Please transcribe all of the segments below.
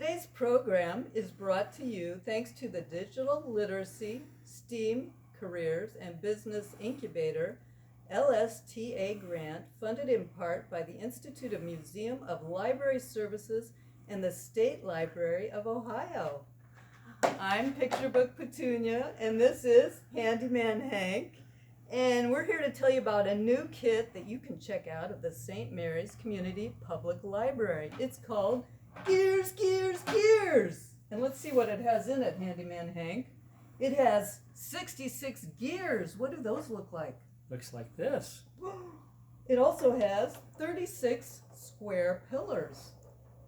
Today's program is brought to you thanks to the Digital Literacy, STEAM Careers and Business Incubator, LSTA grant funded in part by the Institute of Museum of Library Services and the State Library of Ohio. I'm Picture Book Petunia, and this is Handyman Hank, and we're here to tell you about a new kit that you can check out at the St. Mary's Community Public Library. It's called Gears, Gears, Gears! And let's see what it has in it, Handyman Hank. It has 66 gears. What do those look like? Looks like this. It also has 36 square pillars.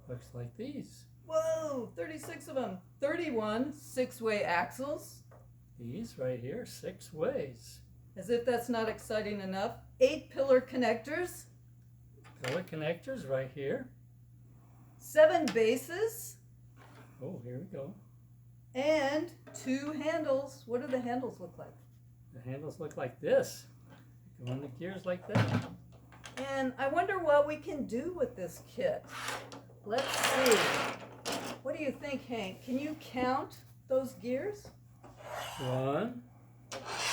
Looks like these. Whoa, 36 of them. 31 six-way axles. These right here, 6 ways. As if that's not exciting enough, 8 pillar connectors. Pillar connectors right here. 7 bases. Oh, here we go. And 2 handles. What do the handles look like? The handles look like this. Go on the gears like that. And I wonder what we can do with this kit. Let's see. What do you think, Hank? Can you count those gears? 1,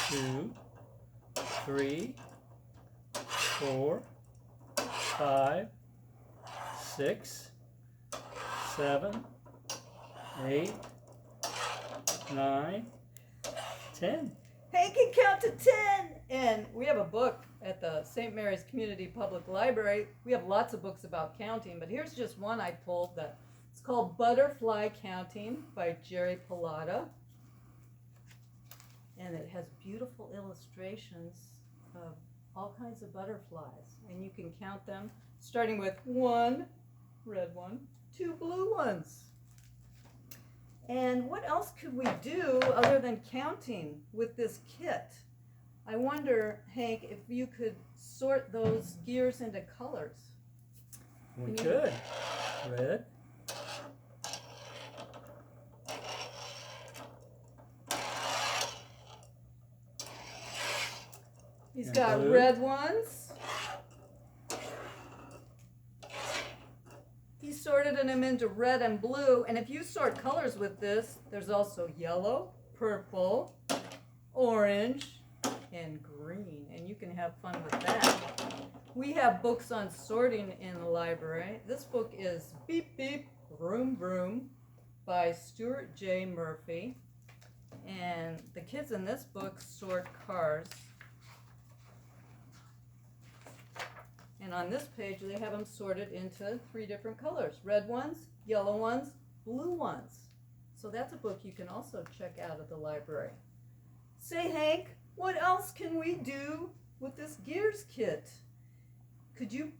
2, 3, 4, 5, 6, 7, 8, 9, 10. Hank can count to 10. And we have a book at the St. Mary's Community Public Library. We have lots of books about counting, but here's just one I pulled. It's called Butterfly Counting by Jerry Pilata. And it has beautiful illustrations of all kinds of butterflies. And you can count them starting with 1 red one, 2 blue ones. And what else could we do other than counting with this kit? I wonder, Hank, if you could sort those gears into colors. We could. Red. He's And got blue. red ones. He sorted them into red and blue. And if you sort colors with this, there's also yellow, purple, orange, and green. And you can have fun with that. We have books on sorting in the library. This book is Beep Beep, Vroom Vroom by Stuart J. Murphy. And the kids in this book sort cars. And on this page, they have them sorted into 3 different colors. Red ones, yellow ones, blue ones. So that's a book you can also check out at the library. Say, Hank, what else can we do with this Gears kit? Could you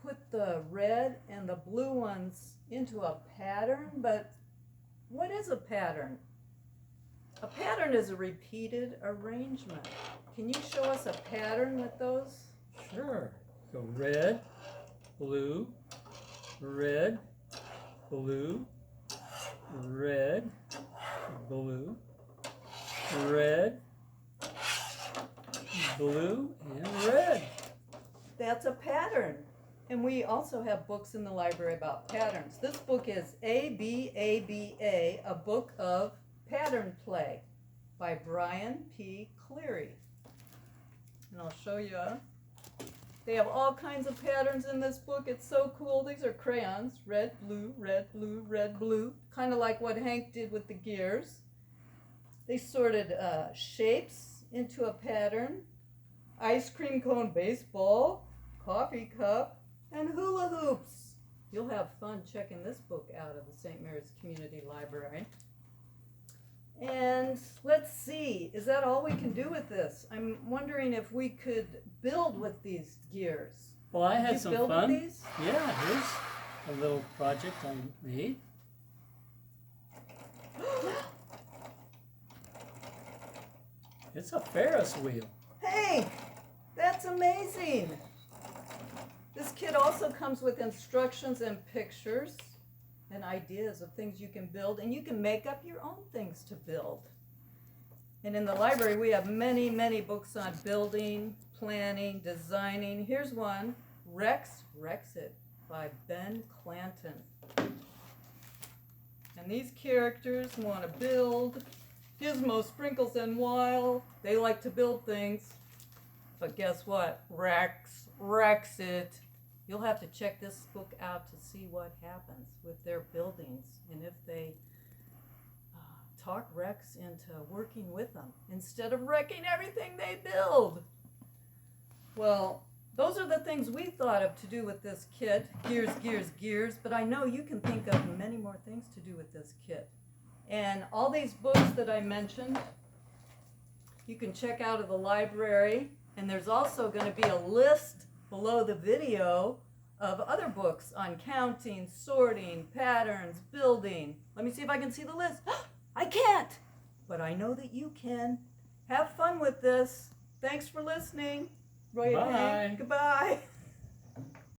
put the red and the blue ones into a pattern? But what is a pattern? A pattern is a repeated arrangement. Can you show us a pattern with those? Sure. Go red, blue, red, blue, red, blue, red, blue, and red. That's a pattern. And we also have books in the library about patterns. This book is ABABA, a book of pattern play by Brian P. Cleary. And I'll show you. They have all kinds of patterns in this book. It's so cool. These are crayons. Red, blue, red, blue, red, blue. Kind of like what Hank did with the gears. They sorted shapes into a pattern. Ice cream cone baseball, coffee cup, and hula hoops. You'll have fun checking this book out of the St. Mary's Community Library. And let's see, is that all we can do with this? I'm wondering if we could build with these gears. Well, I had Did you some build fun. With these? Yeah, here's a little project I made. It's a Ferris wheel. Hank, that's amazing. This kit also comes with instructions and pictures and ideas of things you can build, and you can make up your own things to build. And in the library, we have many, many books on building, planning, designing. Here's one, Rex It by Ben Clanton. And these characters want to build. Gizmo, Sprinkles, and Wild, they like to build things. But guess what? Rex wrecks it. You'll have to check this book out to see what happens with their buildings and if they talk Rex into working with them instead of wrecking everything they build. Well, those are the things we thought of to do with this kit. Gears, gears, gears. But I know you can think of many more things to do with this kit. And all these books that I mentioned, you can check out of the library. And there's also going to be a list below the video of other books on counting, sorting, patterns, building. Let me see if I can see the list. I can't, but I know that you can. Have fun with this. Thanks for listening. Roy and Hank, Bye. goodbye.